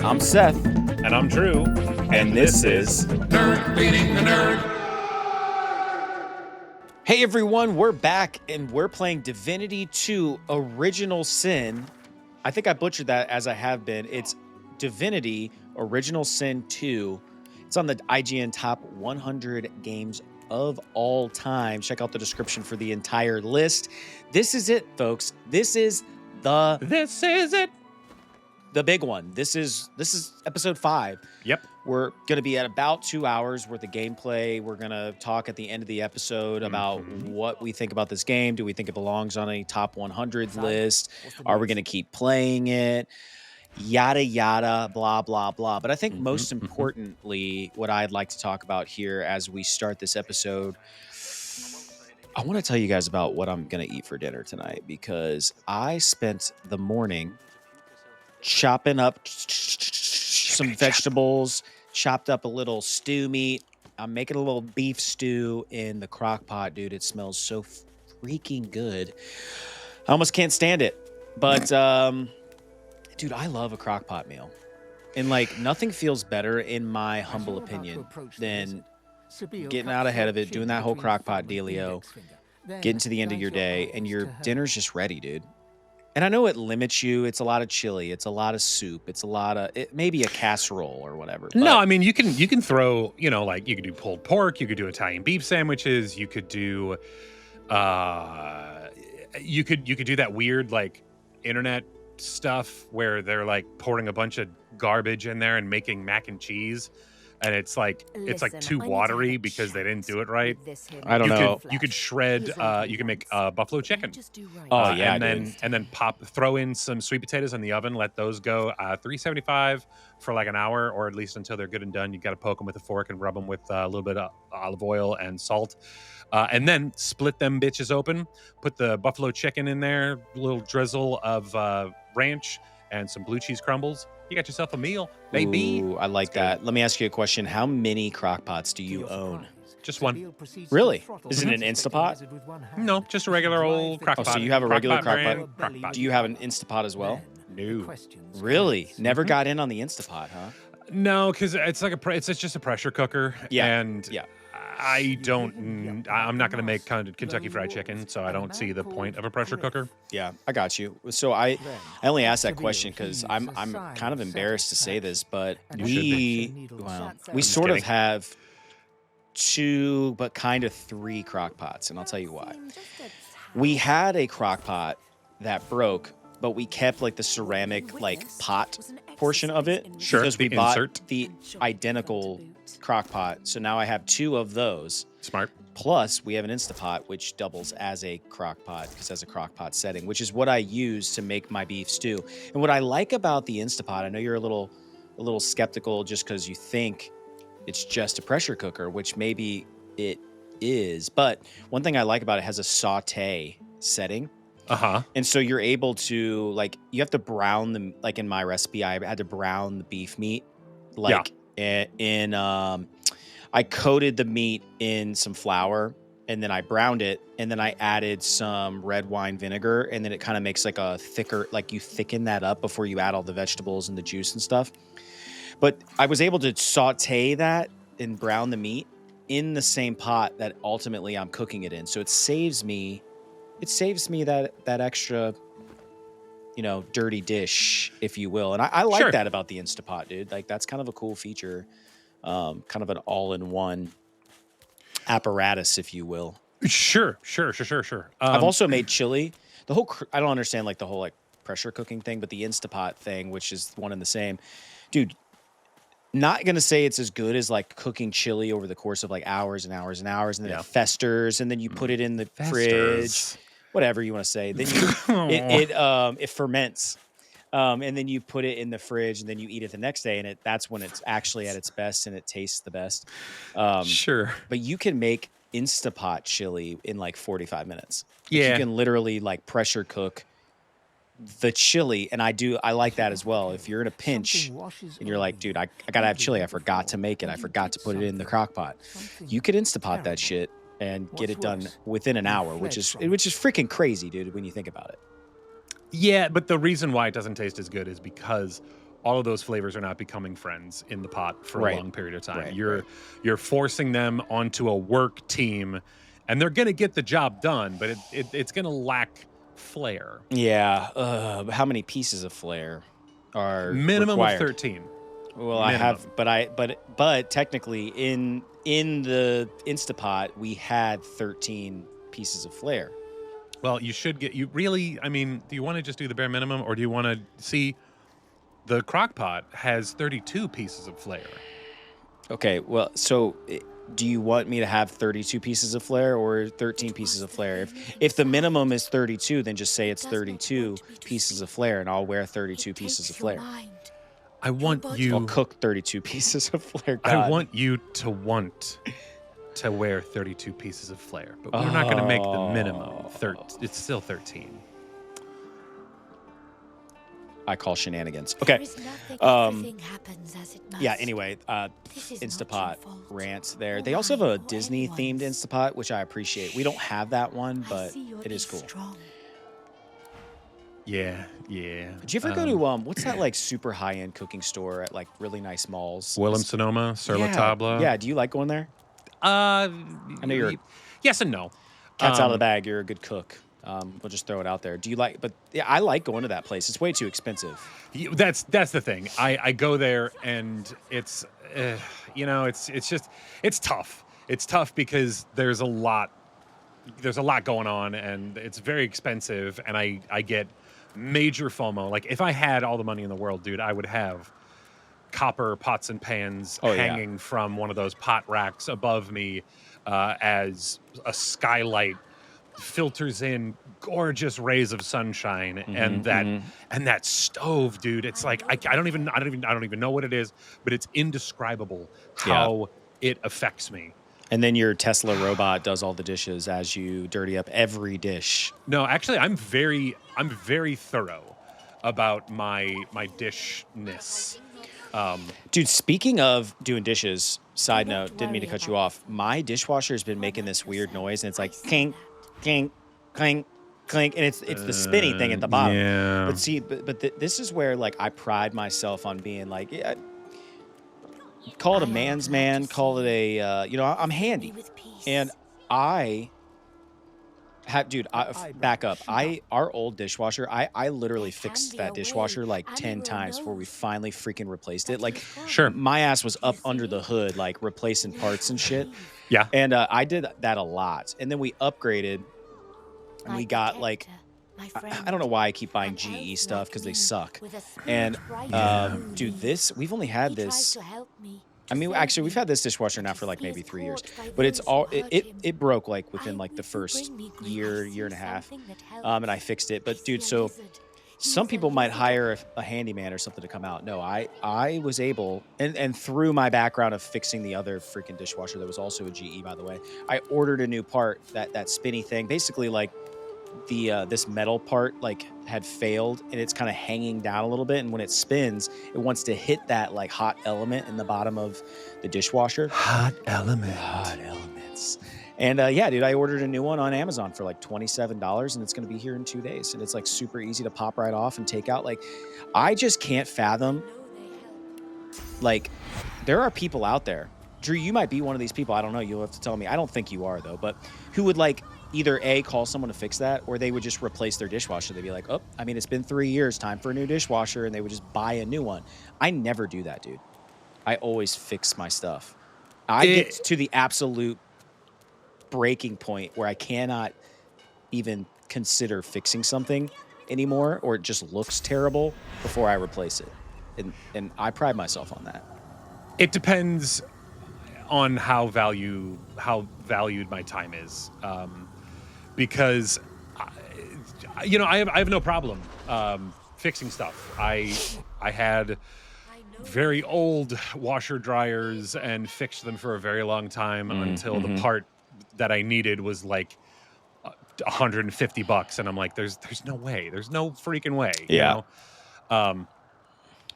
I'm Seth. And I'm Drew. And this is Nerd Meeting the Nerd. Hey everyone, we're back and we're playing Divinity 2 Original Sin. I think I butchered that as I have been. It's Divinity Original Sin 2. It's on the IGN top 100 games of all time. Check out the description for the entire list. This is it, folks. This is it. The big one. This is episode 5. Yep. We're going to be at about 2 hours worth of gameplay. We're going to talk at the end of the episode about what we think about this game. Do we think it belongs on a top 100 list? Are we going to keep playing it? Yada, yada, blah, blah, blah. But I think most importantly, what I'd like to talk about here as we start this episode, I want to tell you guys about what I'm going to eat for dinner tonight, because I spent the morning chopping up some vegetables, chopped up a little stew meat. I'm making a little beef stew in the crock pot, dude. It smells so freaking good. I almost can't stand it. But, dude, I love a crock pot meal. And, like, nothing feels better, in my humble opinion, than getting out ahead of it, doing that whole crock pot dealio, getting to the end of your day, and your dinner's just ready, dude. And I know it limits you. It's a lot of chili. It's a lot of soup. It's a lot of maybe a casserole or whatever. But No, I mean you can throw, like you could do pulled pork, you could do Italian beef sandwiches, you could do you could do that weird like internet stuff where they're like pouring a bunch of garbage in there and making mac and cheese. And it's like too watery because they didn't do it right. I don't know. You could shred. You can make buffalo chicken. Oh yeah, and then throw in some sweet potatoes in the oven. Let those go 375 for like an hour, or at least until they're good and done. You got to poke them with a fork and rub them with a little bit of olive oil and salt, and then split them bitches open. Put the buffalo chicken in there, a little drizzle of ranch and some blue cheese crumbles. You got yourself a meal, baby. Ooh, I like that. Let me ask you a question. How many crock pots do you own? Just one. Really? Is it an Instapot? No, just a regular old crock pot. So you have a regular crock pot. Do you have an Instapot as well? No. Really? Never got in on the Instapot, huh? No, because it's like it's just a pressure cooker. Yeah. And yeah. I'm not going to make Kentucky Fried Chicken, so I don't see the point of a pressure cooker. Yeah, I got you. So I only asked that question because I'm kind of embarrassed to say this, but we sort of have 2, but kind of 3 crock pots, and I'll tell you why. We had a crock pot that broke, but we kept like the ceramic like pot portion of it. Sure, because we insert. bought the identical crock pot. So now I have 2 of those. Smart. Plus, we have an Instapot, which doubles as a crock pot because it has a crock pot setting, which is what I use to make my beef stew. And what I like about the Instapot, I know you're a little skeptical just because you think it's just a pressure cooker, which maybe it is. But one thing I like about it has a saute setting. And so you're able to, like, you have to brown them. Like in my recipe, I had to brown the beef meat, like I coated the meat in some flour, and then I browned it, and then I added some red wine vinegar, and then it kind of makes like a thicker, like you thicken that up before you add all the vegetables and the juice and stuff. But I was able to saute that and brown the meat in the same pot that ultimately I'm cooking it in. So it saves me that extra, dirty dish, if you will. And I like that about the Instapot, dude. Like, that's kind of a cool feature, kind of an all-in-one apparatus, if you will. Sure. I've also made chili. I don't understand like the whole like pressure cooking thing, but the Instapot thing, which is one and the same, dude. Not going to say it's as good as like cooking chili over the course of like hours and hours and hours, and then it festers, and then you put it in the fridge, whatever you want to say. Then it ferments, and then you put it in the fridge, and then you eat it the next day, and that's when it's actually at its best and it tastes the best. Sure. But you can make Instapot chili in like 45 minutes. Yeah. You can literally like pressure cook the chili, and I like that as well. If you're in a pinch and you're like, dude, I gotta have chili, I forgot to make it, I forgot to put it in the crock pot, you could Instapot that shit and get it done within an hour, which is freaking crazy, dude, when you think about it. Yeah, but the reason why it doesn't taste as good is because all of those flavors are not becoming friends in the pot for a long period of time. Right, You're forcing them onto a work team, and they're going to get the job done, but it's going to lack flair. Yeah. How many pieces of flair are Minimum required? of 13. Well, Minimum. I have, but technically in the Instapot we had 13 pieces of flair. Well, you should get I mean, do you want to just do the bare minimum, or do you want to see the Crockpot has 32 pieces of flair? Okay, well, so do you want me to have 32 pieces of flair or 13 pieces of flair? If the minimum is 32, then just say it's 32 pieces of flair, and I'll wear 32 pieces of flair. I want you. I'll cook 32 pieces of flair. God. I want you to want to wear 32 pieces of flair, but we're not going to make the minimum. It's still 13. I call shenanigans. Okay. Yeah, anyway, Instapot rants there. They also have a Disney-themed Instapot, which I appreciate. We don't have that one, but it is cool. Yeah. Did you ever go to, what's that, like, super high-end cooking store at, like, really nice malls? Williams-Sonoma, Sur La Table. Yeah, do you like going there? I know you're... Yes and no. Cat's out of the bag. You're a good cook. We'll just throw it out there. Do you like? But yeah, I like going to that place. It's way too expensive. That's the thing. I go there and it's it's tough. It's tough because there's a lot going on and it's very expensive, and I get major FOMO. Like if I had all the money in the world, dude, I would have copper pots and pans hanging from one of those pot racks above me as a skylight filters in gorgeous rays of sunshine, and that stove, dude. It's like I don't even know what it is, but it's indescribable how it affects me. And then your Tesla robot does all the dishes as you dirty up every dish. No, actually, I'm very thorough about my dishness. Dude, speaking of doing dishes, side note, didn't mean to cut you off. My dishwasher has been making this weird noise, and it's like clink, clink, clink, clink, and it's the spinny thing at the bottom. Yeah. But see, this is where like I pride myself on being like, yeah, call it a man's man, call it a I'm handy, and back up. Our old dishwasher, I literally fixed that dishwasher like 10 times before we finally freaking replaced it. Like, sure, my ass was up under the hood, like replacing parts and shit. Yeah. And I did that a lot. And then we upgraded and we got like, I don't know why I keep buying GE stuff because they suck. And dude, we've only had this. I mean, actually, we've had this dishwasher now for like maybe 3 years, but it broke like within like the first year and a half, and I fixed it. But dude, so some people might hire a handyman or something to come out. No, I was able, and through my background of fixing the other freaking dishwasher that was also a GE, by the way, I ordered a new part, that spinny thing, basically like this metal part like had failed and it's kind of hanging down a little bit, and when it spins it wants to hit that like hot element in the bottom of the dishwasher. Hot elements. And yeah, dude, I ordered a new one on Amazon for like $27, and it's going to be here in 2 days, and it's like super easy to pop right off and take out. Like, I just can't fathom, like, there are people out there, Drew, you might be one of these people, I don't know, you'll have to tell me, I don't think you are though, but who would like either A, call someone to fix that, or they would just replace their dishwasher. They'd be like, oh, I mean, it's been 3 years, time for a new dishwasher, and they would just buy a new one. I never do that, dude. I always fix my stuff. I get to the absolute breaking point where I cannot even consider fixing something anymore, or it just looks terrible before I replace it. And I pride myself on that. It depends on how valued my time is. Because, I have no problem fixing stuff. I had very old washer dryers and fixed them for a very long time until the part that I needed was like $150, and I'm like, there's no way, there's no freaking way. Yeah.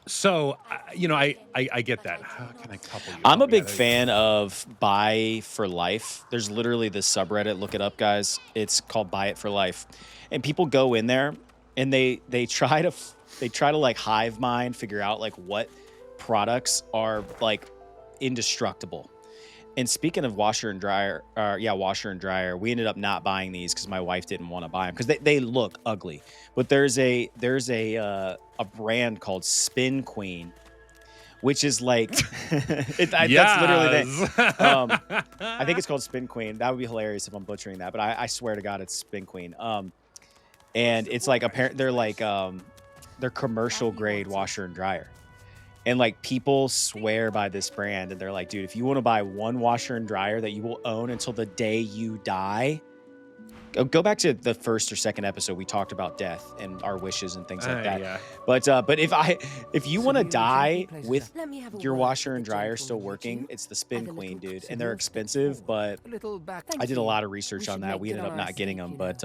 So, I get that. How can I couple you? I'm a big fan of Buy for Life. There's literally this subreddit. Look it up, guys. It's called Buy It for Life. And people go in there and they try to they try to like hive mind, figure out like what products are like indestructible. And speaking of washer and dryer, washer and dryer, we ended up not buying these because my wife didn't want to buy them because they look ugly. But there's a brand called Spin Queen, which is like that's literally the I think it's called Spin Queen. That would be hilarious if I'm butchering that, but I swear to God it's Spin Queen. And it's like they're like they're commercial grade washer and dryer. And like people swear by this brand and they're like, dude, if you want to buy one washer and dryer that you will own until the day you die, go back to the first or second episode. We talked about death and our wishes and things like that. Yeah. But if you want to die with your washer and dryer still working, it's the Spin Queen, dude. And they're expensive, but I did a lot of research on that. We ended up not getting them, but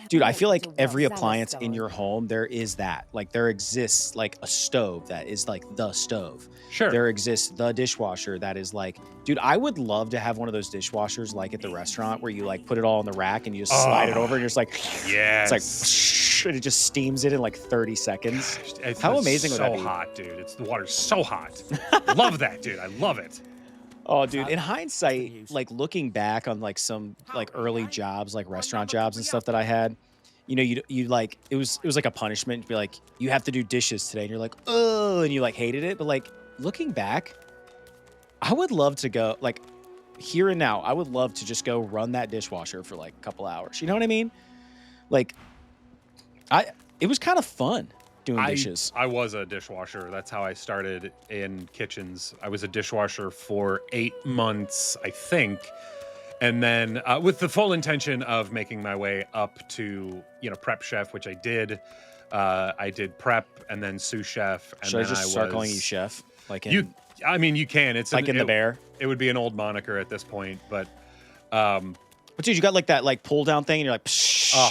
dude, I feel like every appliance in your home, there is that. Like there exists like a stove that is like the stove. Sure. There exists the dishwasher that is like, dude, I would love to have one of those dishwashers like at the restaurant where you like put it all in the rack and you just slide it over and you're just like, yes. It's like, and it just steams it in like 30 seconds. How amazing would that be? So hot, dude. The water's so hot. Love that, dude. I love it. Oh, dude, in hindsight, like looking back on like some like early jobs, like restaurant jobs and stuff that I had, you know, you like, it was like a punishment to be like, you have to do dishes today. And you're like, oh, and you like hated it. But like looking back, I would love to go like here and now. I would love to just go run that dishwasher for like a couple hours. You know what I mean? Like it was kind of fun doing dishes. I was a dishwasher. That's how I started in kitchens. I was a dishwasher for 8 months, I think. And then with the full intention of making my way up to, you know, prep chef, which I did. I did prep and then sous chef. And Should then I just start calling you chef? Like in, you can. It's like in The Bear. It would be an old moniker at this point, but dude, you got like that like pull down thing, and you're like,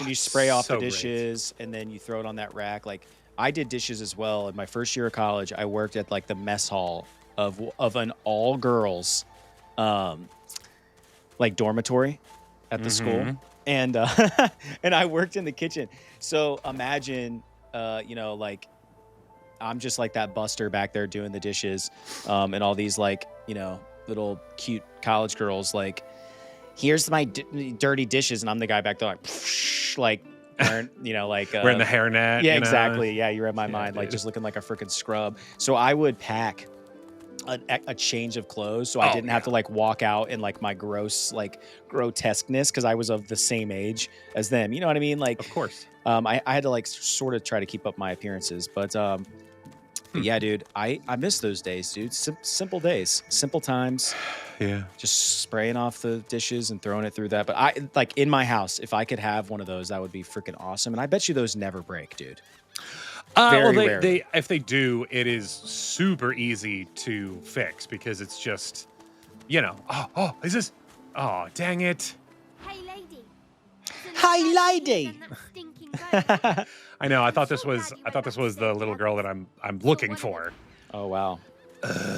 and you spray off the so dishes, and then you throw it on that rack. Like I did dishes as well. In my first year of college, I worked at like the mess hall of an all girls, like dormitory at the school, and and I worked in the kitchen. So imagine, you know, like I'm just like that buster back there doing the dishes, and all these like, you know, little cute college girls like, here's my dirty dishes, and I'm the guy back there like wearing, you know, like wearing the hairnet. Yeah, you know? exactly. Yeah, you read my mind. Dude. Like just looking like a freaking scrub. So I would pack a change of clothes, so I didn't have to like walk out in like my gross like grotesqueness because I was of the same age as them. You know what I mean? Like, Of course. I had to like sort of try to keep up my appearances, but yeah, dude, I miss those days, dude. Simple days, simple times. Yeah. Just spraying off the dishes and throwing it through that. But I like in my house, if I could have one of those, that would be freaking awesome. And I bet you those never break, dude. Well, if they do, it is super easy to fix because it's just, you know, is this? Oh, dang it. Hey, lady. Hi, lady. I know. I thought this was the little girl that I'm looking for. Oh wow.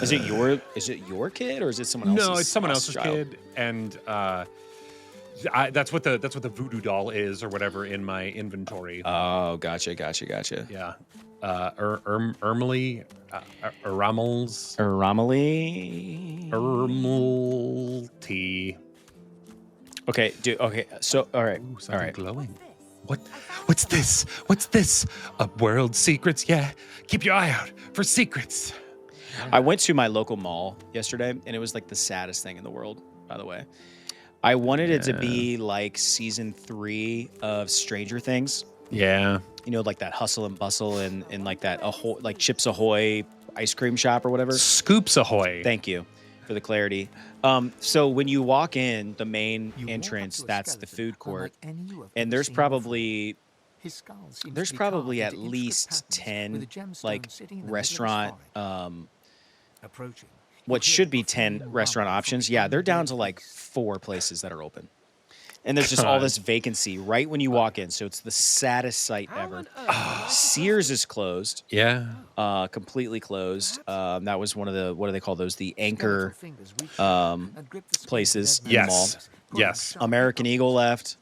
Is it your kid or is it someone else's? No, it's someone else's child? kid, and that's what the voodoo doll is or whatever in my inventory. Oh, gotcha. Yeah, Ermely, Ramels, Romilly. T. Okay, dude. Okay, so all right, Ooh, all right. glowing. What's this? What's this? World secrets? Yeah. Keep your eye out for secrets. I went to my local mall yesterday, and it was like the saddest thing in the world. By the way, I wanted it to be like season 3 of Stranger Things. Yeah. You know, like that hustle and bustle and like that like Chips Ahoy ice cream shop or whatever. Scoops Ahoy. Thank you for the clarity. So when you walk in the main entrance, that's the food court, and there's probably at least 10 like restaurant what should be 10 restaurant options. Yeah, they're down to like 4 places that are open. And there's just all this vacancy right when you walk in. So it's the saddest sight ever. Sears is closed. Yeah. Completely closed. That was one of the, what do they call those? The anchor places in the mall. Yes. American Eagle left.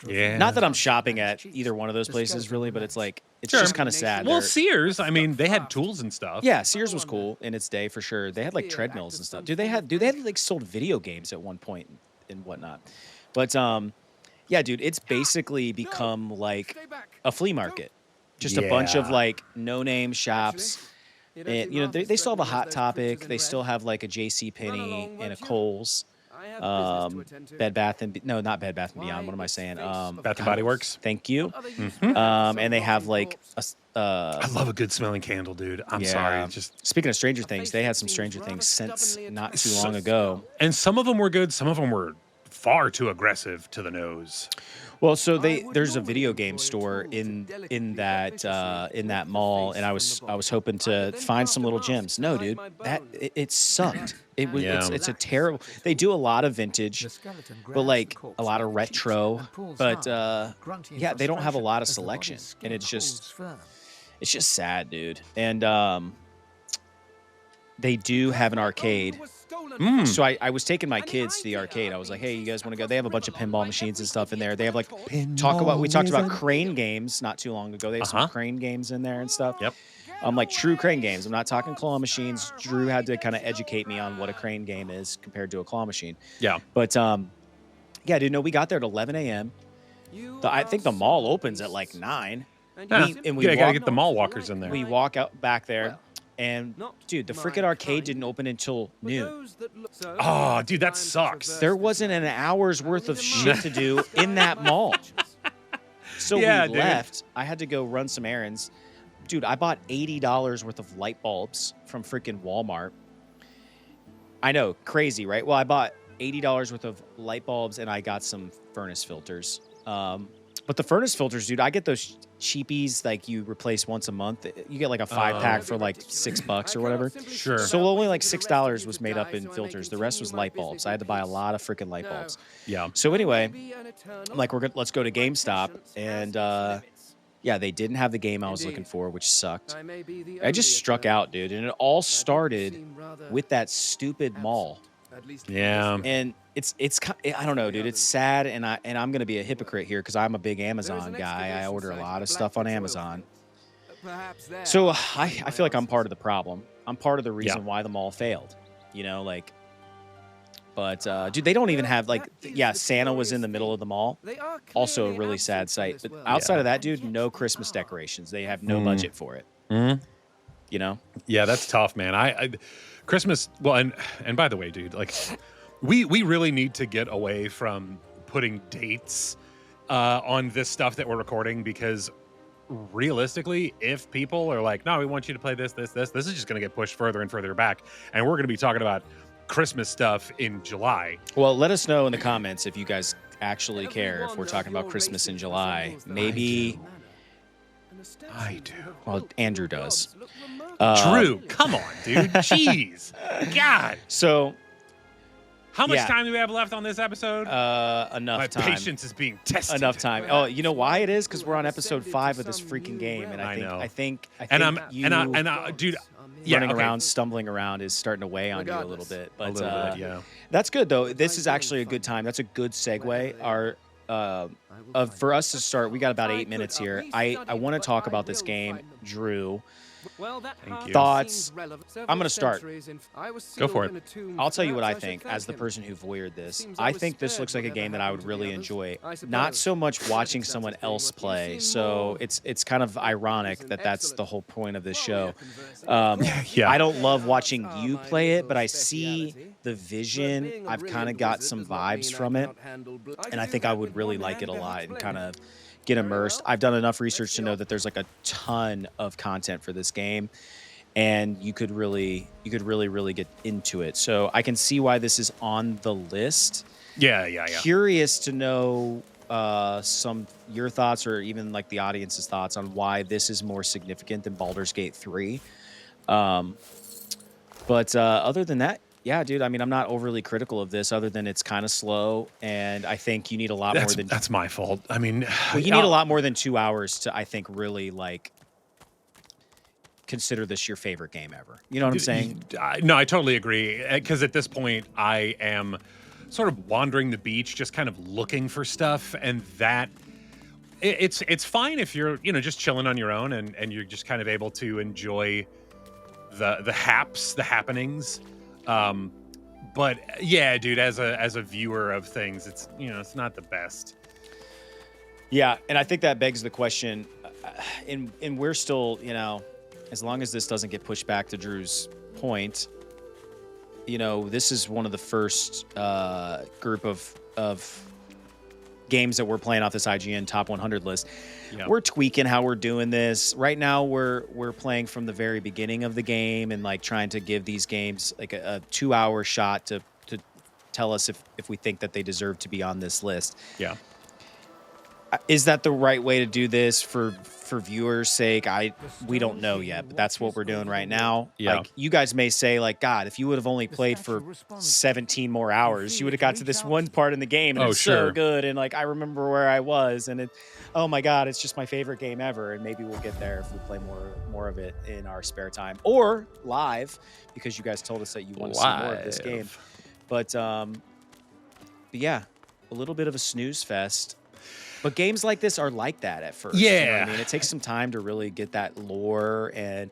Yeah. Not that I'm shopping at either one of those places really, but it's like It's Sure. just kind of sad. Well, They're- Sears, I mean, they had tools and stuff. yeah, Sears was cool in its day for sure. They had like treadmills and stuff. Dude, they had like sold video games at one point and whatnot. But yeah, dude, it's basically become like a flea market. Just a bunch of Yeah. like no-name shops. And you know, they still have a Hot Topic. They still have like a J.C. Penney and a Kohl's. Bed Bath and no, not Bed Bath and Beyond. What am I saying? Bath and Body Works. Thank you. And they have like I love a good smelling candle, dude. I'm sorry. It's just speaking of Stranger Things, they had some Stranger Things since not too long ago. and some of them were good. Some of them were far too aggressive to the nose. Well, so there's a video game store in that mall, and I was hoping to find some little gems. No, dude, it sucked. It was it's a terrible. They do a lot of vintage, but like a lot of retro. But yeah, they don't have a lot of selection, and it's just sad, dude. And they do have an arcade. So I was taking my kids to the arcade. I was like, hey, you guys want to go? They have a bunch of pinball machines and stuff in there. They have like we talked about crane games not too long ago. They have some crane games in there and stuff. Yep. Like true crane games. I'm not talking claw machines. Drew had to kind of educate me on what a crane game is compared to a claw machine. Yeah. But yeah, dude, no, we got there at 11 a.m. I think the mall opens at like 9. We gotta get the mall walkers in there. We walk out back there. And dude, the freaking arcade didn't open until noon. Oh, dude, that sucks. There wasn't an hour's worth of shit to do in that mall. So we left. I had to go run some errands. Dude, I bought $80 worth of light bulbs from freaking Walmart. I know, crazy, right? Well, I bought $80 worth of light bulbs and I got some furnace filters. But the furnace filters, dude, I get those cheapies like you replace once a month. You get like a 5-pack for like $6 or whatever. Sure. So only like $6 was made up in filters. The rest was light bulbs. I had to buy a lot of freaking light bulbs. Yeah. So anyway, I'm like, let's go to GameStop. And yeah, they didn't have the game I was looking for, which sucked. I just struck out, dude. And it all started with that stupid mall. Yeah. And it's I don't know, dude. It's sad, and I'm gonna be a hypocrite here because I'm a big Amazon guy. I order a lot of stuff on Amazon. So I feel like I'm part of the problem. I'm part of the reason why the mall failed. You know, like. But dude, they don't even have like Santa was in the middle of the mall. Also a really sad sight. But outside of that, dude, no Christmas decorations. They have no budget for it. You know? Yeah, that's tough, man. I Christmas. Well, and by the way, dude, like we really need to get away from putting dates on this stuff that we're recording because realistically, if people are like, no, we want you to play this is just going to get pushed further and further back, and we're going to be talking about Christmas stuff in July. Well, let us know in the comments if you guys actually care if we're talking about Christmas in July. Maybe I do. Well, Andrew does. Drew, come on, dude. Jeez. God. So, how much time do we have left on this episode? Enough My time. patience is being tested. Enough time. Oh, you know why it is? Because we're on episode 5 of this freaking game, and I think dude, running around, stumbling around is starting to weigh on you a little bit. But a little bit, yeah. That's good though. This is actually a good time. That's a good segue. For us to start, we got about 8 minutes here. I want to talk about this game, Drew. Thank you. Thoughts? I'm going to start. Go for it. I'll tell you what I think as the person who voyeured this. I think this looks like a game that I would really enjoy. Not so much watching someone else play. So it's kind of ironic that that's the whole point of this show. I don't love watching you play it, but I see the vision. I've kind of got some vibes from it. And I think I would really like it a lot and kind of get immersed. I've done enough research to know that there's like a ton of content for this game, and you could really get into it. So I can see why this is on the list. Yeah. Curious to know your thoughts, or even like the audience's thoughts on why this is more significant than Baldur's Gate 3. But other than that, yeah, dude, I mean, I'm not overly critical of this other than it's kind of slow, and I think you need a lot more than... That's my fault. I mean... Well, you need a lot more than 2 hours to, I think, really, like, consider this your favorite game ever. You know what I'm saying? No, I totally agree, because at this point, I am sort of wandering the beach, just kind of looking for stuff, and that... it's fine if you're just chilling on your own and you're just kind of able to enjoy the happenings. But yeah, dude, as a viewer of things, it's it's not the best. Yeah, and I think that begs the question, and we're still, as long as this doesn't get pushed back to Drew's point, this is one of the first group of games that we're playing off this IGN top 100 list. Yeah. We're tweaking how we're doing this. Right now, we're playing from the very beginning of the game and like trying to give these games like a 2-hour shot to tell us if we think that they deserve to be on this list. Yeah. Is that the right way to do this for viewers' sake? We don't know yet, but that's what we're doing right now. Yeah. Like, you guys may say, like, God, if you would have only played for 17 more hours, you would have got to this one part in the game, and it's so good. And like, I remember where I was, and oh my God, it's just my favorite game ever. And maybe we'll get there if we play more of it in our spare time or live, because you guys told us that you want to see more of this game. But yeah, a little bit of a snooze fest. But games like this are like that at first. Yeah. You know what I mean, it takes some time to really get that lore, and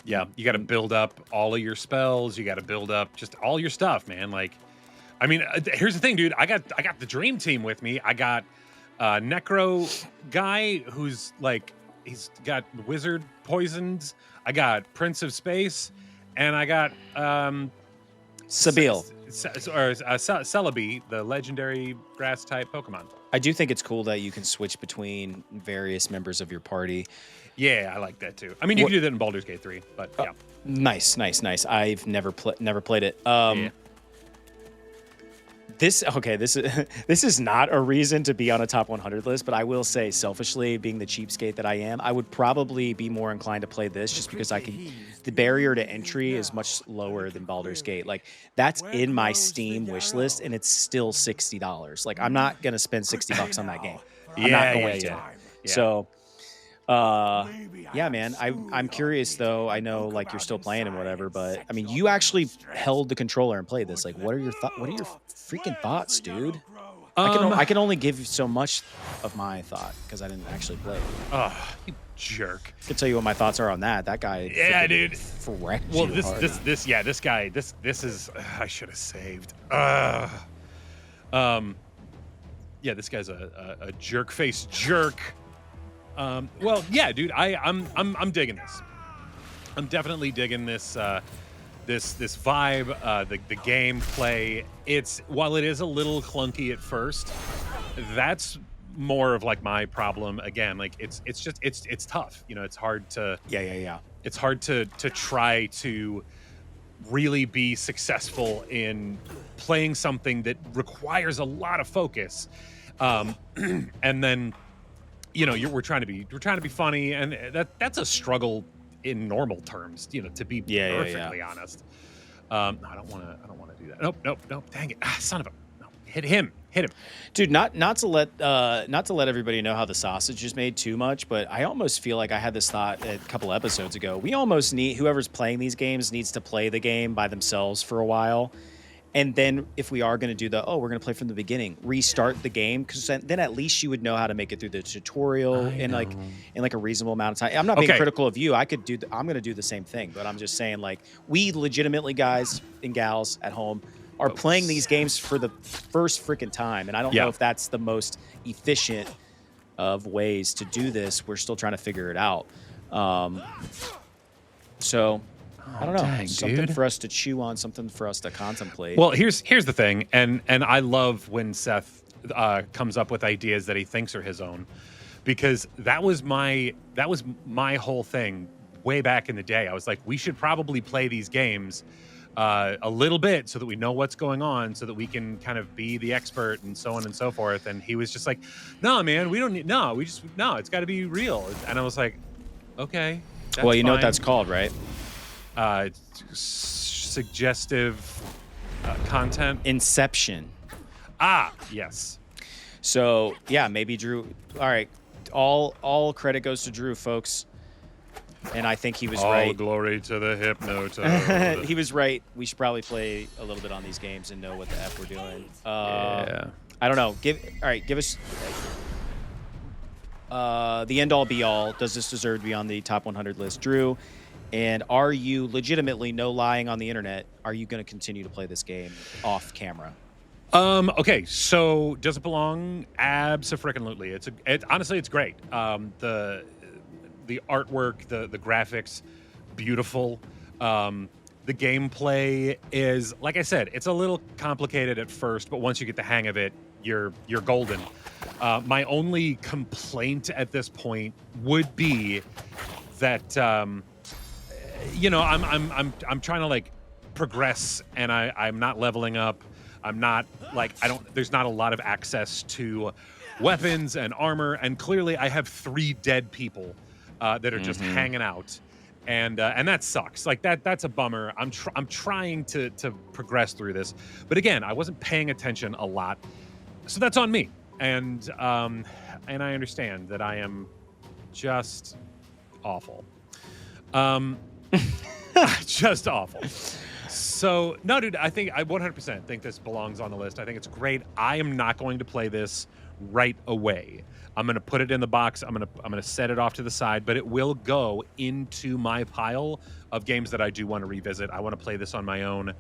you got to build up all of your spells. You got to build up just all your stuff, man. Like, I mean, here's the thing, dude. I got the dream team with me. I got Necro guy who's like, he's got wizard poisons. I got Prince of Space, and I got Sabil. Celebi, the legendary grass type Pokemon. I do think it's cool that you can switch between various members of your party. Yeah, I like that too. I mean, you can do that in Baldur's Gate 3, but yeah. Nice. I've never played it. Yeah. This is not a reason to be on a top 100 list, but I will say, selfishly, being the cheapskate that I am, I would probably be more inclined to play this just because the barrier to entry is much lower than Baldur's Gate. Like, that's in my Steam wish list, and it's still $60. Like, I'm not gonna spend $60 on that game. I'm not going to. Yeah. So, yeah, man. I'm curious though. I know like you're still playing and whatever, but I mean, you actually held the controller and played this. Like, what are your freaking thoughts, dude? I can only give you so much of my thought because I didn't actually play. Oh, you jerk! I can tell you what my thoughts are on that. That guy. Yeah, dude. Well, this guy. This is. I should have saved. Yeah, this guy's a jerk face jerk. Well, yeah, dude, I'm digging this. I'm definitely digging this this vibe, the gameplay. While it is a little clunky at first, that's more of like my problem. Again, like it's tough. It's hard to It's hard to try to really be successful in playing something that requires a lot of focus, and then. We're trying to be funny, and that's a struggle in normal terms. To be perfectly honest. I don't want to do that. Nope. Dang it! Son of a! No. Hit him, dude. Not to let everybody know how the sausage is made too much, but I almost feel like I had this thought a couple episodes ago. We almost need whoever's playing these games needs to play the game by themselves for a while. And then if we are going to do we're going to play from the beginning, restart the game, because then at least you would know how to make it through the tutorial in like a reasonable amount of time. I'm not being critical of you. I'm going to do the same thing, but I'm just saying, like, we legitimately, guys and gals at home, are playing these games for the first freaking time. And I don't know if that's the most efficient of ways to do this. We're still trying to figure it out. So I don't know. Dang, something dude. for us to chew on, something for us to contemplate. Well, here's the thing, and I love when Seth comes up with ideas that he thinks are his own, because that was my whole thing way back in the day. I was like, we should probably play these games a little bit so that we know what's going on, so that we can kind of be the expert and so on and so forth. And he was just like, no, man, we don't need, it's got to be real. And I was like, okay. Well, you know what that's called, right? Suggestive content. Inception. Yes. So yeah, maybe Drew. All right, all credit goes to Drew, folks. And I think he was right. All glory to the hypnotoad. He was right. We should probably play a little bit on these games and know what the F we're doing. Yeah. I don't know. Give us. the end-all be-all? Does this deserve to be on the top 100 list, Drew? And are you legitimately, no lying on the internet, are you going to continue to play this game off camera? Okay, so does it belong? Abso-freaking-lutely. Honestly, it's great. The artwork, the graphics, beautiful. The gameplay is, like I said, it's a little complicated at first, but once you get the hang of it, you're golden. My only complaint at this point would be that I'm trying to like progress, and I'm not leveling up. I'm not there's not a lot of access to weapons and armor, and clearly I have 3 dead people that are just hanging out. And that sucks. Like that's a bummer. I'm trying to progress through this, but again, I wasn't paying attention a lot, so that's on me. And I understand that I am just awful. Just awful. So no, dude, I 100% think this belongs on the list. I think it's great. I am not going to play this right away. I'm going to put it in the box. I'm going to set it off to the side, but it will go into my pile of games that I do want to revisit. I want to play this on my own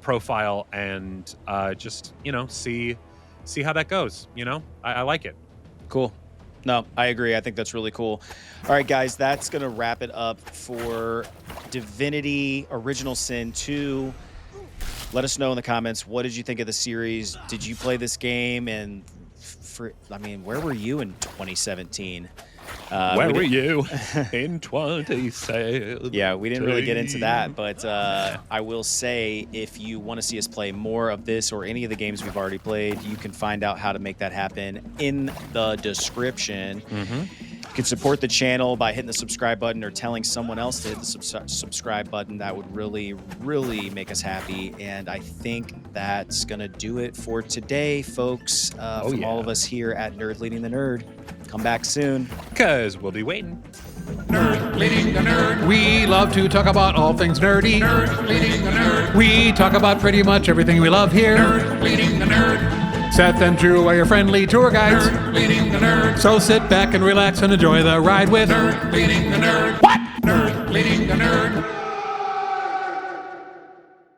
profile and just, see how that goes. I like it. Cool. No, I agree. I think that's really cool. All right, guys, that's going to wrap it up for Divinity Original Sin 2. Let us know in the comments, what did you think of the series? Did you play this game? And where were you in 2017? Where were you in 2017? Yeah, we didn't really get into that, but I will say, if you want to see us play more of this or any of the games we've already played, you can find out how to make that happen in the description. You can support the channel by hitting the subscribe button or telling someone else to hit the subscribe button. That would really, really make us happy. And I think that's going to do it for today, folks. From all of us here at Nerd Leading the Nerd. Come back soon. Because we'll be waiting. Nerd leading the nerd. We love to talk about all things nerdy. Nerd leading the nerd. We talk about pretty much everything we love here. Nerd leading the nerd. Seth and Drew are your friendly tour guides. Nerd leading the nerd. So sit back and relax and enjoy the ride with Nerd leading the nerd. What? Nerd leading the nerd.